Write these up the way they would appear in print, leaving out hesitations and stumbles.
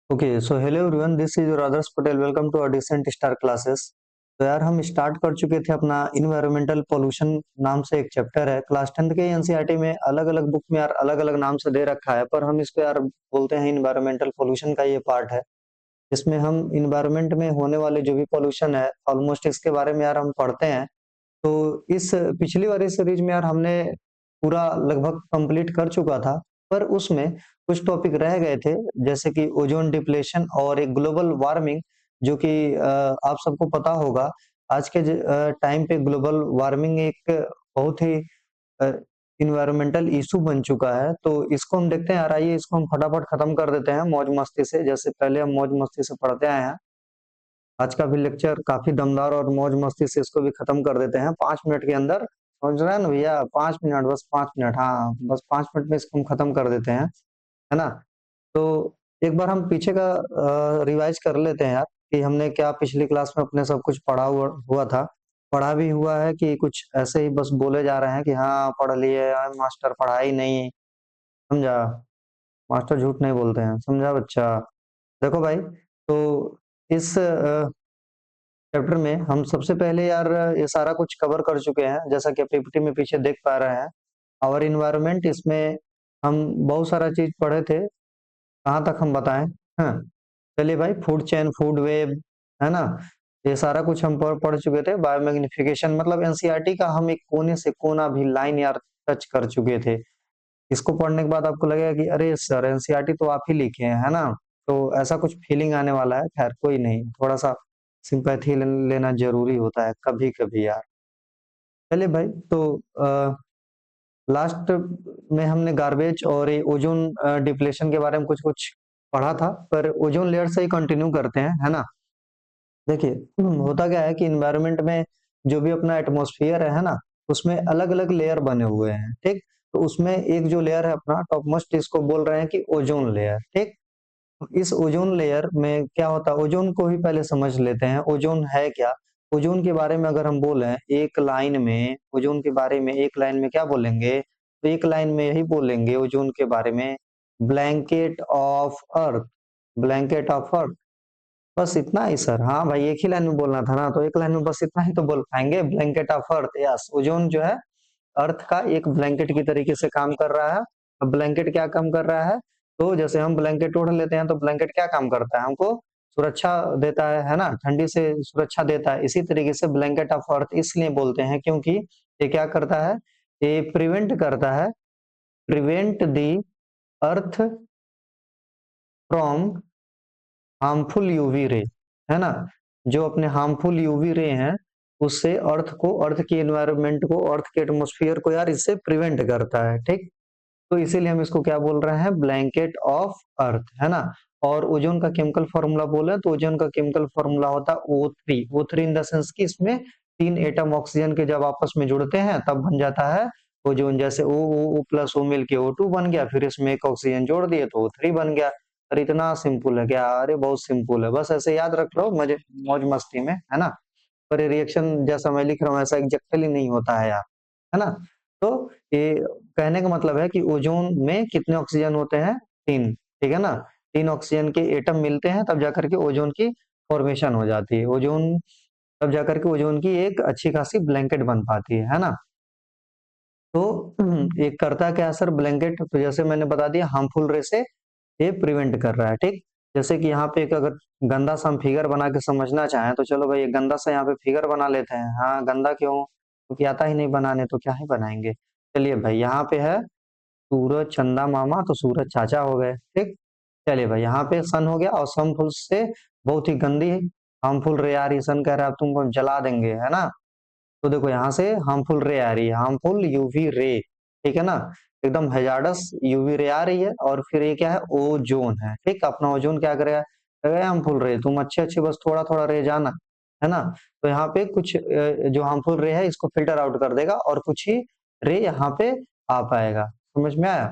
Okay so hello everyone, this is your Adarsh Patel. Welcome to our decent star classes. तो यार हम start कर चुके थे अपना इन्वायरमेंटल पोल्यूशन नाम से एक चैप्टर है क्लास 10th के एनसीईआरटी में। अलग अलग बुक में यार अलग अलग नाम से दे रखा है, पर हम इसको यार बोलते हैं इन्वायरमेंटल पोल्यूशन का ये पार्ट है। इसमें हम इन्वायरमेंट में होने वाले जो भी पोल्यूशन है ऑलमोस्ट इसके बारे में यार हम पढ़ते हैं। तो इस पिछली वाली सीरीज में यार हमने पूरा लगभग कंप्लीट कर चुका था, पर उसमें कुछ टॉपिक रह गए थे, जैसे कि ओजोन डिप्लेशन और एक ग्लोबल वार्मिंग, जो कि आप सबको पता होगा। आज के टाइम पे ग्लोबल वार्मिंग एक बहुत ही इन्वायरमेंटल इशू बन चुका है। तो इसको हम देखते हैं यार, आइए इसको हम फटाफट खत्म कर देते हैं मौज मस्ती से, जैसे पहले हम मौज मस्ती से पढ़ते आए हैं। आज का भी लेक्चर काफी दमदार और मौज मस्ती से इसको भी खत्म कर देते हैं 5 मिनट के अंदर। समझ रहे हैं ना भैया? 5 मिनट, बस 5 मिनट, हाँ बस 5 मिनट में इसको हम खत्म कर देते हैं, है ना? तो एक बार हम पीछे का रिवाइज कर लेते हैं यार, कि हमने क्या पिछली क्लास में अपने सब कुछ पढ़ा हुआ था। पढ़ा भी हुआ है कि कुछ ऐसे ही बस बोले जा रहे हैं कि हाँ पढ़ लिए मास्टर, पढ़ा ही नहीं। समझा? मास्टर झूठ नहीं बोलते हैं, समझा बच्चा? देखो भाई, तो इस चैप्टर में हम सबसे पहले यार ये सारा कुछ कवर कर चुके हैं, जैसा कि आप पीपीटी में पीछे देख पा रहे हैं। और इन्वायरमेंट, इसमें हम बहुत सारा चीज पढ़े थे। कहाँ तक हम बताएं? हाँ, चलिए भाई, फूड चेन, फूड वेब, है ना? ये सारा कुछ हम पढ़ चुके थे। बायोमैग्निफिकेशन, मतलब एनसीईआरटी का हम एक कोने से कोना भी लाइन यार टच कर चुके थे। इसको पढ़ने के बाद आपको लगेगा कि अरे सर एनसीईआरटी तो आप ही लिखे हैं, है ना? तो ऐसा कुछ फीलिंग आने वाला है। खैर कोई नहीं, थोड़ा सा सिंपैथी लेना जरूरी होता है कभी कभी यार। चलिए भाई, तो लास्ट में हमने गार्बेज और ये ओजोन डिप्लेशन के बारे में कुछ कुछ पढ़ा था, पर ओजोन लेयर से ही कंटिन्यू करते हैं, है ना? देखिए, होता क्या है कि इन्वायरमेंट में जो भी अपना एटमॉस्फेयर है ना, उसमें अलग अलग लेयर बने हुए हैं, ठीक? तो उसमें एक जो लेयर है अपना टॉप मोस्ट, इसको बोल रहे हैं कि ओजोन लेयर, ठीक? तो इस ओजोन लेयर में क्या होता है, ओजोन को ही पहले समझ लेते हैं। ओजोन है क्या? ओजोन के बारे में अगर हम बोले एक लाइन में, ओजोन के बारे में एक लाइन में क्या बोलेंगे? तो एक लाइन में यही बोलेंगे ओजोन के बारे में, blanket of earth. Blanket of earth, बस इतना ही सर। हाँ भाई, एक ही लाइन में बोलना था ना, तो एक लाइन में बस इतना ही तो बोल पाएंगे, blanket of earth. Yes, ozone जो है अर्थ का एक ब्लैंकेट की तरीके से काम कर रहा है। अब ब्लैंकेट क्या काम कर रहा है? तो जैसे हम ब्लैंकेट ओढ़ लेते हैं, तो ब्लैंकेट क्या काम करता है? हमको सुरक्षा देता है ना? ठंडी से सुरक्षा देता है। इसी तरीके से ब्लैंकेट ऑफ अर्थ इसलिए बोलते हैं क्योंकि ये क्या करता है? ये प्रिवेंट करता है, prevent the earth from harmful UV ray, है ना? जो अपने हार्मफुल यूवी रे हैं, उससे अर्थ को, अर्थ की एनवायरनमेंट को, अर्थ के एटमॉस्फेयर को यार इससे प्रिवेंट करता है, ठीक? तो इसीलिए हम इसको क्या बोल रहे हैं? ब्लैंकेट ऑफ अर्थ, है ना? और ओजोन का केमिकल फॉर्मूला बोले तो ओजोन का केमिकल फॉर्मूला होता है O3। O3 in the sense कि इसमें 3 एटम ऑक्सीजन के जब आपस में जुड़ते हैं तब बन जाता है ओजोन। जैसे O प्लस O मिलके O2 बन गया, फिर इसमें एक ऑक्सीजन जोड़ दिए तो O3 बन गया। और इतना सिंपल है क्या? अरे बहुत सिंपल है, बस ऐसे याद रख लो मजे मौज मस्ती में, है ना? पर ये रिएक्शन जैसा मैं लिख रहा हूँ ऐसा एग्जैक्टली नहीं होता है यार, है ना? तो ये कहने का मतलब है कि ओजोन में कितने ऑक्सीजन होते हैं? 3, ठीक है ना? 3 ऑक्सीजन के एटम मिलते हैं तब जाकर के ओजोन की फॉर्मेशन हो जाती है। ओजोन तब जाकर के ओजोन की एक अच्छी खासी ब्लैंकेट बन पाती है ना? तो ये करता क्या है सर ब्लैंकेट? तो जैसे मैंने बता दिया, हार्मफुल रे से ये प्रिवेंट कर रहा है, ठीक? जैसे कि यहाँ पे एक अगर गंदा सा हम फिगर बना के समझना चाहें, तो चलो भाई एक गंदा सा यहाँ पे फिगर बना लेते हैं। हाँ, गंदा क्यों? क्योंकि आता ही नहीं बनाने, तो क्या ही बनाएंगे। चलिए भाई, यहाँ पे है सूरज चंदा मामा, तो सूरज चाचा हो गए, ठीक? चलिए भाई, यहाँ पे सन हो गया, और सन से बहुत ही गंदी हार्मफुल रे आ रही। सन कह रहा है अब तुमको जला देंगे, है ना? तो देखो यहाँ से हार्मफुल रे आ रही है, हार्मफुल यूवी रे, ठीक है ना? एकदम हैजार्डस यूवी रे आ रही है। और फिर ये क्या है? ओजोन है, ठीक? अपना ओजोन क्या करेगा? कहेगा हार्मफुल रे तुम अच्छे अच्छे बस थोड़ा थोड़ा रे जाना, है ना? तो यहाँ पे कुछ जो हार्मफुल रे है इसको फिल्टर आउट कर देगा, और कुछ ही रे यहाँ पे आ पाएगा। समझ में आया?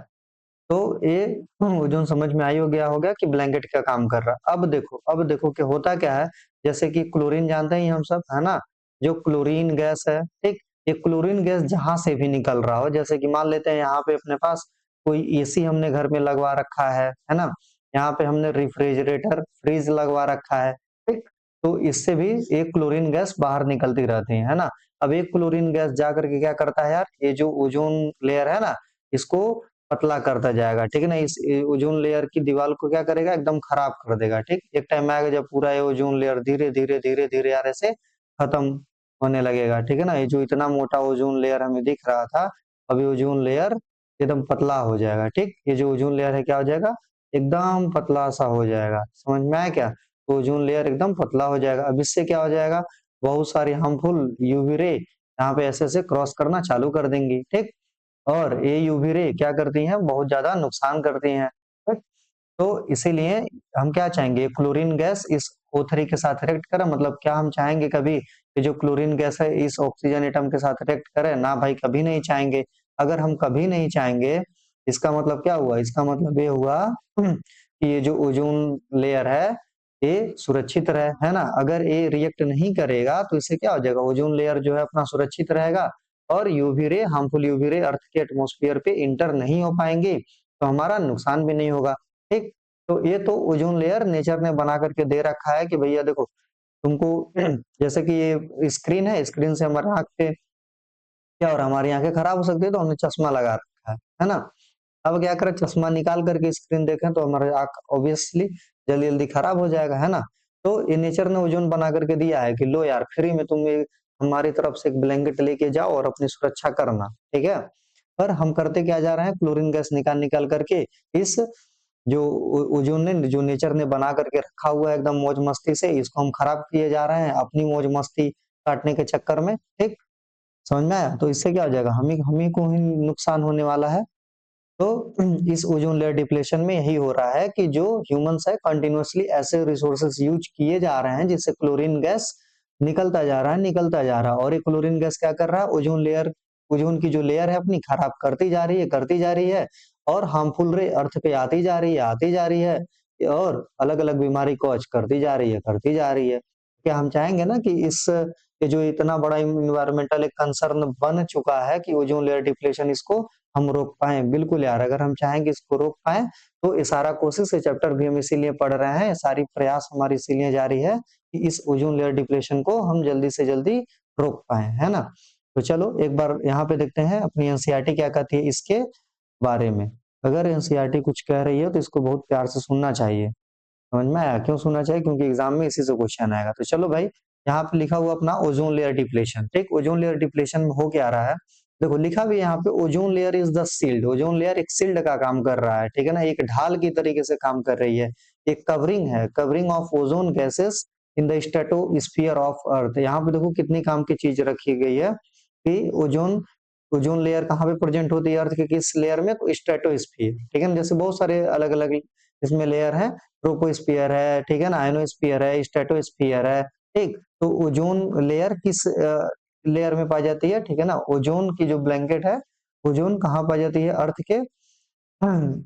तो ये ओजोन समझ में आई हो गया कि ब्लैंकेट का काम कर रहा है। अब देखो कि होता क्या है। जैसे कि क्लोरीन जानते ही हम सब, है ना? जो क्लोरीन गैस है, ठीक? ये क्लोरीन गैस जहां से भी निकल रहा हो, जैसे कि मान लेते हैं यहाँ पे अपने पास कोई एसी हमने घर में लगवा रखा है ना? यहाँ पे हमने रेफ्रिजरेटर, फ्रीज लगवा रखा है, ठीक? तो इससे भी एक क्लोरीन गैस बाहर निकलती रहती है ना? अब एक क्लोरीन गैस जा करके क्या करता है यार, ये जो ओज़ोन लेयर है ना, इसको पतला करता जाएगा, ठीक है ना? इस ओज़ोन लेयर की दीवार को क्या करेगा, एकदम खराब कर देगा, ठीक? एक टाइम आएगा जब पूरा ये ओज़ोन लेयर धीरे-धीरे, धीरे-धीरे यार ऐसे खत्म होने लगेगा, ठीक है ना? ये जो इतना मोटा ओज़ोन लेयर हमें दिख रहा था, अब ये ओज़ोन लेयर एकदम पतला हो जाएगा, ठीक? ये जो ओज़ोन लेयर है क्या हो जाएगा, एकदम पतला-सा हो जाएगा, समझ में आया क्या? तो ओज़ोन लेयर एकदम पतला हो जाएगा। अब इससे क्या हो जाएगा, बहुत सारी हार्मफुल यूवी रे यहाँ पे ऐसे-ऐसे क्रॉस करना चालू कर देंगी, ठीक? और ये यूवी रे क्या करती हैं, बहुत ज़्यादा नुकसान करती हैं, ठीक? तो इसीलिए हम क्या चाहेंगे, क्लोरीन गैस इस O3 के साथ रिएक्ट करे, मतलब क्या हम चाहेंगे कभी कि जो क्लोरीन गैस है इस ऑक्सीजन एटम के साथ रिएक्ट करे? ना भाई, कभी नहीं चाहेंगे। अगर हम कभी नहीं चाहेंगे, इसका मतलब क्या हुआ? इसका मतलब ये हुआ कि ये जो ओज़ोन लेयर है, ये सुरक्षित है ना? अगर ये रिएक्ट नहीं करेगा तो इससे क्या हो जाएगा, ओज़ोन लेयर जो है अपना सुरक्षित रहेगा और UV ray, harmful UV ray अर्थ के एटमॉस्फेयर पे एंटर नहीं हो पाएँगे, तो हमारा नुकसान भी नहीं होगा, ठीक? तो ये तो ओज़ोन लेयर नेचर ने बना करके दे रखा है कि भैया देखो, तुमको जैसे कि ये स्क्रीन है, स्क्रीन से हमारे आँख पे क्या हो रहा है, हमारी आँखें खराब हो सकती है, तो हमने चश्मा लगा रखा है ना? अब क्या करें, चश्मा निकाल करके स्क्रीन देखें तो हमारे आँख ऑब्वियसली जल्दी-जल्दी खराब हो जाएगा, है ना? तो ये नेचर ने ओज़ोन बना करके दिया है कि लो यार, फ्री में तुम ये हमारी तरफ से एक ब्लैंकेट लेके जाओ और अपनी सुरक्षा करना, ठीक है? पर हम करते क्या जा रहे हैं, क्लोरीन गैस निकाल-निकाल करके इस जो ओ ओज़ोन ने, जो नेचर ने बना करके रखा हुआ है एकदम मौज-मस्ती से, इसको हम खराब किए जा रहे हैं अपनी मौज-मस्ती काटने के चक्कर में, ठीक? समझ में आया? तो इससे क्या हो जाएगा, हम ही को ही नुकसान होने वाला है। तो इस ओज़ोन लेयर डिप्लेशन में यही हो रहा है कि जो ह्यूमन्स है कंटीन्यूअसली ऐसे रिसोर्सेज यूज़ किए जा रहे हैं जिससे क्लोरीन गैस निकलता जा रहा है और ये क्लोरीन गैस क्या कर रहा है, ओज़ोन की जो लेयर है अपनी खराब करती जा रही है और हार्मफुल रे अर्थ पे आती जा रही है और अलग-अलग बीमारी कॉज़ करती जा रही है। क्या हम चाहेंगे ना कि इस ये जो इतना बड़ा एनवायरमेंटल एक कंसर्न बन चुका है कि ओज़ोन लेयर डिप्लेशन, इसको हम रोक पाएँ? बिल्कुल यार, अगर हम चाहेंगे इसको रोक पाएँ, तो ये सारा कोशिश, ये चैप्टर भी हम इसीलिए पढ़ रहे हैं, ये सारी प्रयास हमारी इसीलिए जारी है कि इस ओज़ोन लेयर डिप्लेशन को हम जल्दी से जल्दी रोक पाएँ, है ना? तो चलो एक बार यहाँ पे देखते हैं अपनी एनसीईआरटी क्या कहती है इसके बारे में। अगर एनसीईआरटी कुछ कह रही है तो इसको बहुत प्यार से सुनना चाहिए। समझ में आया? क्यों सुनना चाहिए? क्योंकि एग्ज़ाम में इसी से क्वेश्चन आएगा। तो चलो भाई, यहाँ पे लिखा हुआ अपना ओज़ोन लेयर डिप्लेशन, ठीक? ओज़ोन लेयर डिप्लेशन में हो क्या रहा है? देखो लिखा भी है यहाँ पे, ozone layer is the shield. Ozone layer एक शील्ड का काम कर रहा है, ठीक है ना? एक ढाल की तरीके से काम कर रही है। एक कवरिंग है, covering of ozone gases in the stratosphere of earth. यहाँ पे देखो कितनी काम की चीज़ रखी गई है कि ओज़ोन ओज़ोन लेयर कहाँ पे प्रेज़ेंट होती है अर्थ के किस लेयर में? तो स्ट्रेटोस्फीयर, ठीक है ना? जैसे बहुत सारे अलग-अलग इसमें लेयर हैं, ट्रोपोस्फियर है, ठीक है ना? आयनोस्फीयर है, स्ट्रेटोस्फियर है, ठीक? तो ओज़ोन लेयर किस लेयर में पाई जाती है, ठीक है ना? ओज़ोन की जो ब्लैंकेट है, ओज़ोन कहाँ पाई जाती है? अर्थ के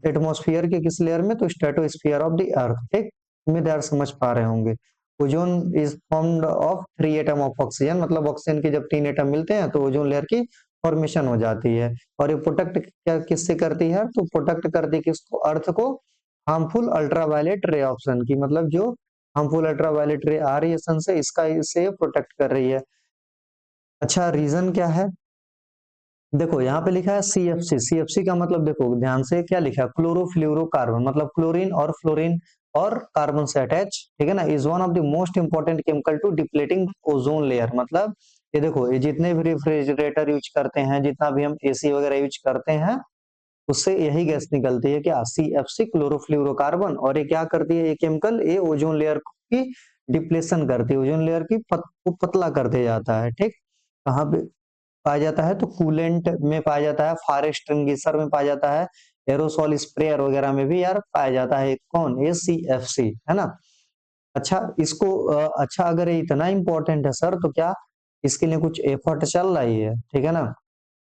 एटमॉस्फेयर के किस लेयर में? तो स्ट्रेटोस्फियर ऑफ द अर्थ, ठीक? उम्मीद है यार समझ पा रहे होंगे। Ozone is formed of 3 atom of oxygen, मतलब ऑक्सीजन के जब 3 एटम मिलते हैं तो ओज़ोन लेयर की फॉर्मेशन हो जाती है और ये प्रोटेक्ट क्या किससे करती है? तो प्रोटेक्ट करती है किसको? अर्थ को हार्मफुल अल्ट्रावायलेट रे ऑप्शन की, मतलब जो हार्मफुल अल्ट्रावायलेट रे आ रही है सन से, इसका इससे प्रोटेक्ट कर रही है। अच्छा, रीज़न क्या है? देखो यहाँ पे लिखा है सीएफसी। सीएफसी का मतलब देखो ध्यान से क्या लिखा है, क्लोरोफ्लोरोकार्बन, मतलब क्लोरीन और फ्लोरीन और कार्बन से अटैच, ठीक है ना? Is one of the most important chemical to depleting ozone layer. मतलब ये देखो, ये जितने भी रेफ्रिजरेटर यूज करते हैं, जितना भी हम एसी वगैरह यूज करते हैं, उससे यही गैस निकलती है, क्या? CFC, chlorofluorocarbon. और ये क्या करती है ये केमिकल? ये ओजोन लेयर की डिप्लेशन करती है, ओजोन लेयर की को पतला करते जाता है, ठीक? कहाँ पे पाया जाता है? तो कूलेंट में पाया जाता है, फायर एक्सटिंग्विशर में पाया जाता है, एरोसॉल स्प्रेयर वगैरह में भी यार पाया जाता है। कौन? ये सीएफसी, है ना? अच्छा, इसको अच्छा, अगर ये इतना इंपॉर्टेंट है सर, तो क्या इसके लिए कुछ एफर्ट चल रही है, ठीक है ना?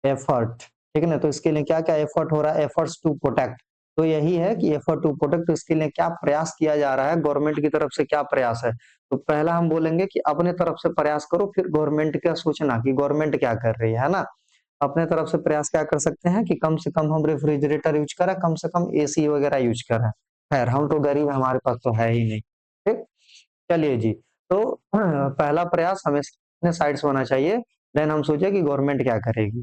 एफर्ट, ठीक है ना? तो इसके लिए क्या-क्या एफर्ट हो रहा है? Efforts to protect. तो यही है कि एफर्ट टू प्रोटेक्ट, तो इसके लिए क्या प्रयास किया जा रहा है? गवर्नमेंट की तरफ से क्या प्रयास है? तो पहला हम बोलेंगे कि अपने तरफ से प्रयास करो, फिर गवर्नमेंट का सोचना कि गवर्नमेंट क्या कर रही है ना? अपने तरफ से प्रयास क्या कर सकते हैं कि कम से कम हम रेफ्रिजरेटर यूज़ करें, कम से कम एसी वगैरह यूज़ करें। खैर हम तो गरीब हैं, हमारे पास तो है ही नहीं। ठीक, चलिए जी। तो पहला प्रयास हमें अपने साइड से होना चाहिए। देन हम सोचे कि गवर्नमेंट क्या करेगी।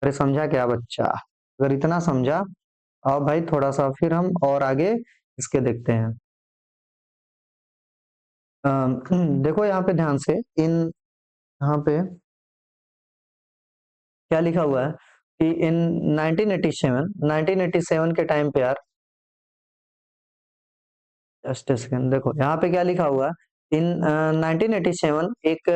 अरे समझा क्या बच्चा? अगर इतना समझा, और भाई थोड़ा सा फिर हम और आगे इसके देखते हैं। देखो यहाँ पे ध्यान से, इन यहाँ पे क्या लिखा हुआ है कि इन 1987 के टाइम पे यार, जस्ट सेकंड, देखो यहाँ पे क्या लिखा हुआ है। इन 1987 एक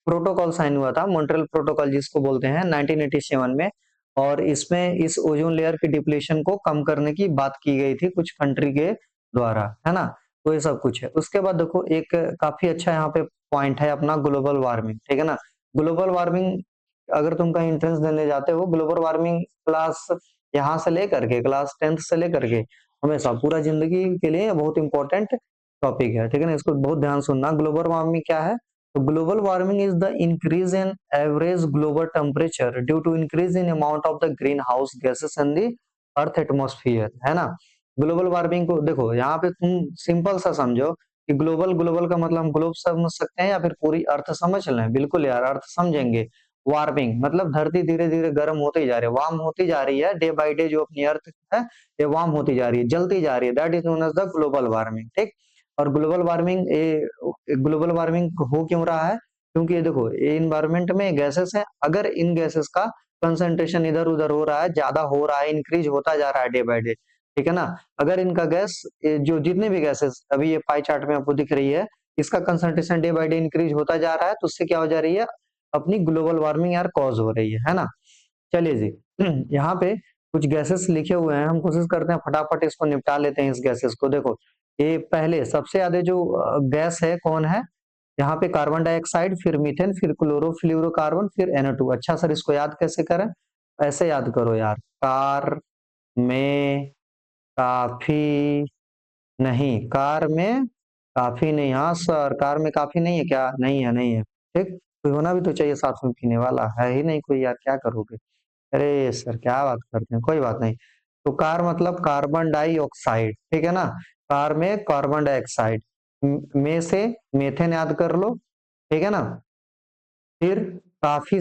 प्रोटोकॉल साइन हुआ था, मॉन्ट्रियल प्रोटोकॉल जिसको बोलते हैं, 1987 में। और इसमें इस ओजोन लेयर की डिप्लीशन को कम करने की बात की गई थी कुछ कंट्री के द्वारा, है ना। तो ये सब कुछ है। उसके बाद देखो एक काफी अच्छा यहाँ पे पॉइंट है अपना, ग्लोबल वार्मिंग, ठीक है ना। ग्लोबल वार्मिंग, अगर तुम कहीं एंट्रेंस देने जाते हो, ग्लोबल वार्मिंग क्लास यहाँ से लेकर के क्लास 10th से लेकर के हमेशा पूरा जिंदगी के लिए बहुत इंपॉर्टेंट टॉपिक है, ठीक है ना। इसको बहुत ध्यान सुनना। ग्लोबल वार्मिंग क्या है? तो global warming is the increase in average global temperature due to increase in amount of the green house gases in the earth atmosphere, है ना। ग्लोबल वार्मिंग को देखो यहाँ पे तुम सिंपल सा समझो कि ग्लोबल, ग्लोबल का मतलब हम ग्लोब समझ सकते हैं या फिर पूरी अर्थ समझ लें? बिल्कुल यार, अर्थ समझेंगे। वार्मिंग मतलब धरती धीरे धीरे गर्म होती जा रही है, वार्म होती जा रही है, डे बाय डे जो अपनी अर्थ है ये वार्म होती जा रही है, जलती जा रही है। That is known as the global warming, ठीक। और ग्लोबल वार्मिंग, ये ग्लोबल वार्मिंग हो क्यों रहा है? क्योंकि ये देखो, ये इन्वायरमेंट में गैसेस हैं, अगर इन गैसेस का कंसंट्रेशन इधर उधर हो रहा है, ज्यादा हो रहा है, इंक्रीज होता जा रहा है डे बाय डे, ठीक है ना। अगर इनका गैस, जो जितने भी गैसेस अभी ये पाई चार्ट में आपको दिख रही है, इसका concentration day by day increase होता जा रहा है, तो उससे क्या हो जा रही है? अपनी ग्लोबल वार्मिंग यार कॉज हो रही है ना। चलिए जी। यहाँ पे कुछ गैसेस लिखे हुए हैं, हम कोशिश करते हैं फटाफट इसको निपटा लेते हैं। इस गैसेस को देखो, ये पहले सबसे ज्यादा जो गैस है कौन है? यहाँ पे कार्बन डाइऑक्साइड, फिर मीथेन, फिर क्लोरोफ्लोरोकार्बन, फिर NO2। अच्छा सर, इसको याद कैसे करें? ऐसे याद करो यार, कार में काफी नहीं, कार में काफी नहीं, हाँ सर, कार में काफी नहीं है क्या? नहीं है, नहीं है, ठीक। कोई होना भी तो चाहिए साथ में पीने वाला, है ही नहीं कोई यार, क्या करोगे? अरे सर क्या बात करते हैं, कोई बात नहीं। तो कार मतलब कार्बन डाइऑक्साइड, ठीक है ना। कार में कार्बन डाइऑक्साइड, में से मेथेन याद कर लो, ठीक है ना। फिर काफी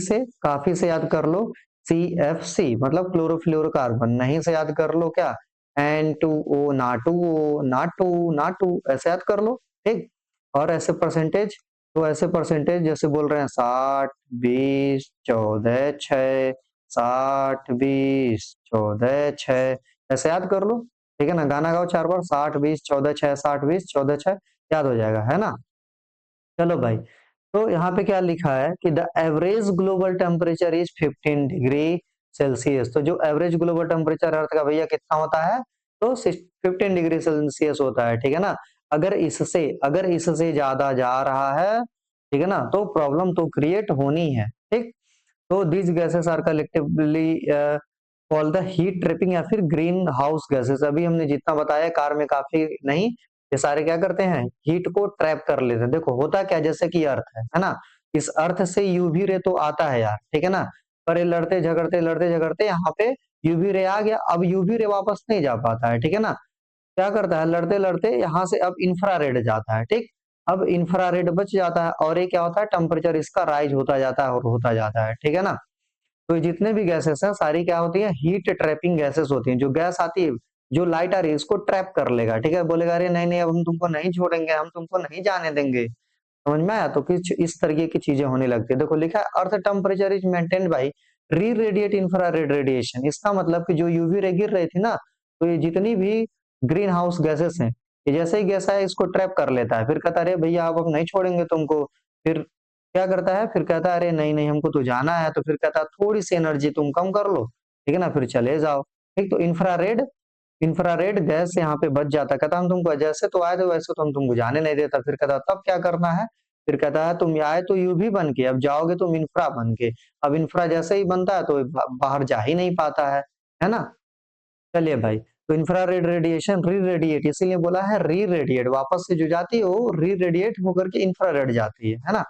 से याद कर लो CFC, मतलब क्लोरोफ्लोरोकार्बन। नहीं से याद कर लो क्या? N2O, नाटू, नाटू, नाटू, ऐसे याद कर लो, ठीक। और ऐसे परसेंटेज, तो ऐसे परसेंटेज जैसे बोल रहे हैं 60 20 14 6, 60 20 14 6, ऐसे याद कर लो, ठीक है ना। गाना गाओ 4 बार, 60 20 14 6, 60 20 14 6, याद हो जाएगा, है ना। चलो भाई, तो यहाँ पे क्या लिखा है कि the average global temperature is 15 degree Celsius. तो जो एवरेज ग्लोबल टेम्परेचर अर्थ का भैया कितना होता है? तो 15 डिग्री सेल्सियस होता है, ठीक है ना। अगर इससे ज्यादा जा रहा है, ठीक है ना, तो प्रॉब्लम तो क्रिएट होनी है, ठीक। तो these gases are collectively called the heat trapping या फिर ग्रीन हाउस गैसेस। अभी हमने जितना बताया, कार में काफी नहीं, ये सारे क्या करते हैं? हीट को ट्रैप कर लेते हैं। देखो होता क्या, जैसे कि अर्थ है ना। इस अर्थ से यूवी रे तो आता है यार, ठीक है ना। पर ये लड़ते झगड़ते यहाँ पे यूवी रे आ गया, अब यूवी रे वापस नहीं जा पाता है, ठीक है ना। क्या करता है? लड़ते लड़ते यहाँ से अब इंफ्रारेड जाता है, ठीक। अब इंफ्रारेड बच जाता है, और ये क्या होता है? टेम्परेचर इसका राइज होता जाता है और होता जाता है, ठीक है ना। तो ये जितने भी गैसेस हैं सारी क्या होती है? हीट ट्रैपिंग गैसेस होती हैं। जो गैस आती है, जो लाइट आ रही है, इसको ट्रैप कर लेगा, ठीक है। बोलेगा अरे नहीं नहीं, अब हम तुमको नहीं छोड़ेंगे, हम तुमको नहीं जाने देंगे। समझ में आया? तो कुछ इस तरीके की चीजें होने लगती है। देखो लिखा है earth temperature is maintained by री रेडिएट इंफ्रारेड रेडिएशन। इसका मतलब कि जो यूवी रे गिर रही थी ना, तो ये जितनी भी ग्रीन हाउस गैसेस हैं, ये जैसे ही गैस है इसको ट्रैप कर लेता है। फिर कहता है अरे भैया अब नहीं छोड़ेंगे तुमको। फिर क्या करता है? फिर कहता है अरे नहीं नहीं, हमको तो जाना है। तो फिर कहता है थोड़ी सी एनर्जी तुम कम कर लो, ठीक है ना, फिर चले जाओ, ठीक। तो इंफ्रारेड इंफ्रारेड गैस यहाँ पे बच जाता है। कहता हम तुमको जैसे तो आए थे वैसे तो हम तुमको जाने नहीं देता। फिर कहता तब क्या करना है? फिर कहता है तुम आए तो यूवी बन के, अब जाओगे तुम इंफ्रा बन के। अब इंफ्रा जैसे ही बनता है तो बाहर जा ही नहीं पाता है ना। चलिए भाई, तो इंफ्रारेड रेडिएशन री रेडिएट, इसीलिए बोला है री रेडिएट, वापस से जो जाती है वो री रेडिएट होकर के इंफ्रारेड जाती है ना।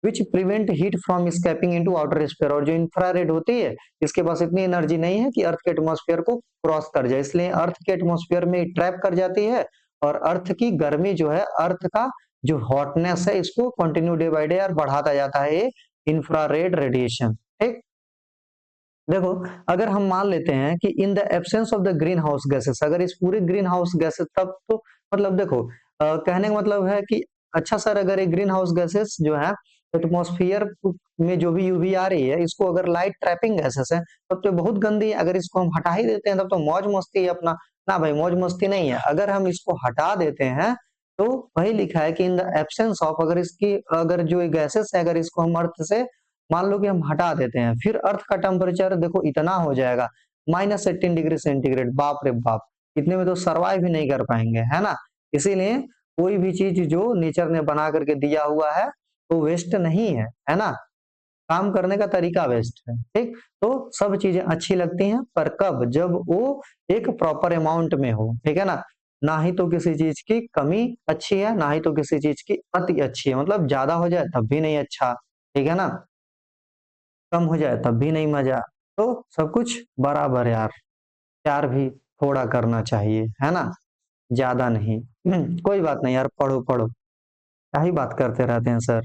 Which prevent heat from escaping into outer atmosphere. और जो इंफ्रारेड होती है इसके पास इतनी एनर्जी नहीं है कि अर्थ के एटमॉस्फेयर को क्रॉस कर जाए, इसलिए अर्थ के एटमॉस्फेयर में ट्रैप कर जाती है और अर्थ की गर्मी जो है, अर्थ का जो हॉटनेस है, इसको कंटिन्यू डे बाय डे और बढ़ाता जाता है ये इंफ्रारेड रेडिएशन। ठीक, देखो अगर हम मान लेते हैं कि in the absence of the green house gases, अगर इस पूरे ग्रीन हाउस गैसेस, तब तो मतलब देखो कहने का मतलब है कि अच्छा सर अगर ये ग्रीन हाउस गैसेस जो है एटमॉस्फेयर में जो भी यूवी आ रही है, इसको अगर लाइट ट्रैपिंग गैसेस है तब तो बहुत गंदी है, अगर इसको हम हटा ही देते हैं तब तो मौज मस्ती है अपना। ना भाई, मौज मस्ती नहीं है, अगर हम इसको हटा देते हैं तो वही लिखा है कि इन द एब्सेंस ऑफ, अगर इसकी अगर जो गैसेस है अगर इसको हम अर्थ से मान लो कि हम हटा देते हैं, फिर अर्थ का टेम्परेचर देखो इतना हो जाएगा -18 डिग्री सेंटीग्रेड। बाप रे बाप, इतने में तो सरवाइव ही नहीं कर पाएंगे, है ना। इसीलिए कोई भी चीज जो नेचर ने बना करके दिया हुआ है तो वेस्ट नहीं है ना, काम करने का तरीका वेस्ट है। ठीक, तो सब चीजें अच्छी लगती हैं पर कब, जब वो एक प्रॉपर अमाउंट में हो, ठीक है ना। ना ही तो किसी चीज की कमी अच्छी है, ना ही तो किसी चीज की अति अच्छी है, मतलब ज्यादा हो जाए तब भी नहीं अच्छा, ठीक है ना, कम हो जाए तब भी नहीं मजा। तो सब कुछ बराबर यार, प्यार भी थोड़ा करना चाहिए, है ना, ज्यादा नहीं। कोई बात नहीं यार, पढ़ो पढ़ो, क्या ही बात करते रहते हैं सर,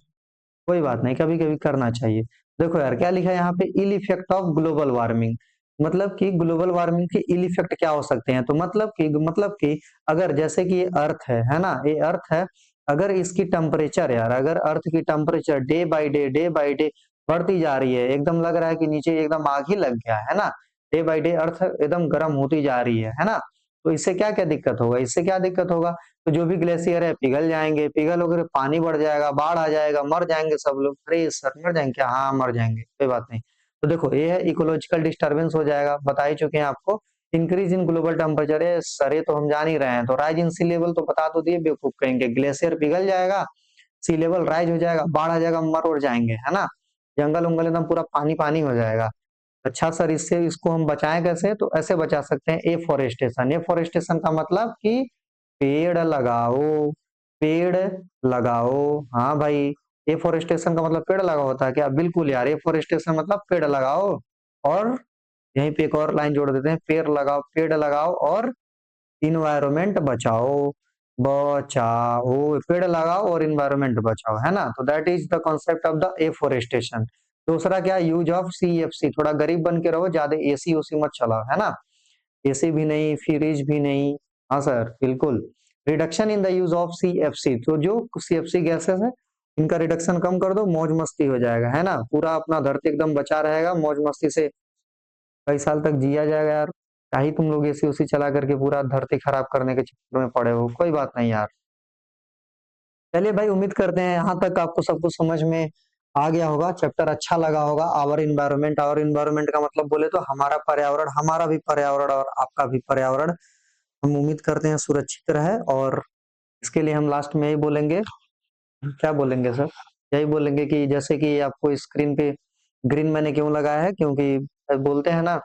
कोई बात नहीं, कभी कभी करना चाहिए। देखो यार क्या लिखा है यहाँ पे, ill effect of global warming, मतलब कि ग्लोबल वार्मिंग के इल इफेक्ट क्या हो सकते हैं, तो मतलब कि अगर जैसे कि ये अर्थ है ना, ये अर्थ है, अगर इसकी टेम्परेचर यार, अगर अर्थ की टेम्परेचर डे बाय डे बढ़ती जा रही है, एकदम लग रहा है कि नीचे एकदम आग ही लग गया है ना, डे बाय डे अर्थ एकदम गर्म होती जा रही है ना, तो इससे क्या क्या दिक्कत होगा, इससे क्या दिक्कत होगा, तो जो भी ग्लेशियर है पिघल जाएंगे, पिघल होकर पानी बढ़ जाएगा, बाढ़ आ जाएगा, मर जाएंगे सब लोग। अरे सर मर जाएंगे क्या, हाँ मर जाएंगे, कोई बात नहीं। तो देखो ये है इकोलॉजिकल डिस्टर्बेंस हो जाएगा, बता ही चुके हैं आपको। इंक्रीज इन ग्लोबल टेम्परेचर है सर, ये तो हम जान ही रहे हैं, तो राइज इन सी लेवल तो बता तो दिए, बेवकूफ कहेंगे, ग्लेशियर पिघल जाएगा, सी लेवल राइज हो जाएगा, बाढ़ आ जाएगा, मर उड़ जाएंगे, है ना, जंगल उंगल एकदम पूरा पानी पानी हो जाएगा। अच्छा सर इससे इसको हम बचाएं कैसे, तो ऐसे बचा सकते हैं, एफोरेस्टेशन। एफोरेस्टेशन का मतलब कि पेड़ लगाओ, पेड़ लगाओ, हाँ भाई, एफोरेस्टेशन का मतलब पेड़ लगाओ होता है क्या, बिल्कुल यार, एफोरेस्टेशन मतलब पेड़ लगाओ। और यहीं पे एक और लाइन जोड़ देते हैं, पेड़ लगाओ, पेड़ लगाओ और इन्वायरमेंट बचाओ, बचाओ, पेड़ लगाओ और इन्वायरमेंट बचाओ, है ना, तो that is the concept of the afforestation. दूसरा क्या, यूज ऑफ सीएफसी, थोड़ा गरीब बन के रहो, ज्यादा एसी ओसी मत चलाओ, है ना, एसी भी नहीं, फ्रिज भी नहीं, हाँ सर बिल्कुल। Reduction in the use of CFC, तो जो सीएफसी गैसेस है इनका रिडक्शन कम कर दो, मौज मस्ती हो जाएगा, है ना, पूरा अपना धरती एकदम बचा रहेगा, मौज मस्ती से कई साल तक जिया जाएगा यार। क्या ही तुम लोग एसी उसी चला करके पूरा धरती खराब करने के चक्कर में पड़े हो, कोई बात नहीं यार। चलिए भाई, उम्मीद करते हैं यहाँ तक आपको सब कुछ समझ में आ गया होगा, चैप्टर अच्छा लगा होगा। आवर इन्वायरमेंट, आवर इन्वायरमेंट का मतलब बोले तो हमारा पर्यावरण, हमारा भी पर्यावरण और आपका भी पर्यावरण, हम उम्मीद करते हैं सुरक्षित रहे। और इसके लिए हम लास्ट में यही बोलेंगे, क्या बोलेंगे सर, यही बोलेंगे कि जैसे कि आपको स्क्रीन पे ग्रीन मैंने क्यों लगाया है, क्योंकि बोलते हैं ना,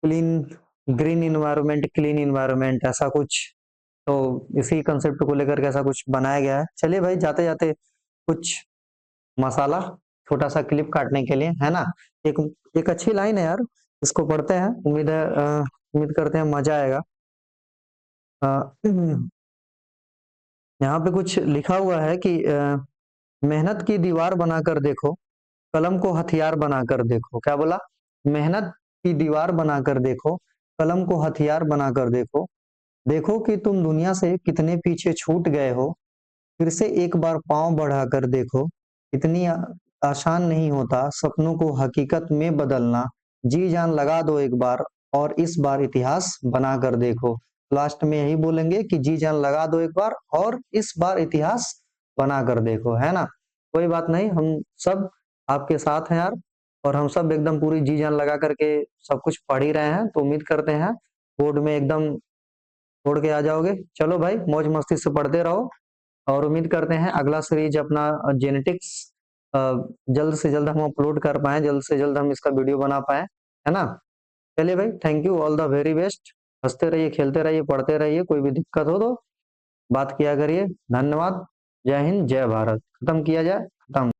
clean, green environment clean environment, ऐसा कुछ, तो इसी कंसेप्ट को लेकर के ऐसा कुछ बनाया गया है। चलिए भाई, जाते जाते कुछ मसाला, छोटा सा क्लिप काटने के लिए, है ना, एक एक अच्छी लाइन है यार, इसको पढ़ते हैं, उम्मीद है उम्मीद करते हैं मजा आएगा। अ, यहाँ पे कुछ लिखा हुआ है कि मेहनत की दीवार बनाकर देखो, कलम को हथियार बनाकर देखो, क्या बोला, मेहनत की दीवार बनाकर देखो, कलम को हथियार बनाकर देखो, देखो कि तुम दुनिया से कितने पीछे छूट गए हो, फिर से एक बार पांव बढ़ाकर देखो, इतनी आसान नहीं होता सपनों को हकीकत में बदलना, जी जान लगा दो एक बार और इस बार इतिहास बनाकर देखो। लास्ट में यही बोलेंगे कि जी जान लगा दो एक बार और इस बार इतिहास बनाकर देखो, है ना। कोई बात नहीं, हम सब आपके साथ हैं यार, और हम सब एकदम पूरी जी जान लगा करके सब कुछ पढ़ ही रहे हैं, तो उम्मीद करते हैं बोर्ड में एकदम छोड़ के आ जाओगे। चलो भाई, मौज मस्ती से पढ़ते रहो, और उम्मीद करते हैं अगला सीरीज अपना जेनेटिक्स जल्द से जल्द हम अपलोड कर पाए, जल्द से जल्द हम इसका वीडियो बना पाए, है ना। चलिए भाई, thank you, all the very best, हंसते रहिए, खेलते रहिए, पढ़ते रहिए, कोई भी दिक्कत हो तो बात किया करिए। धन्यवाद, जय हिंद, जय भारत, खत्म किया जाए। खत्म।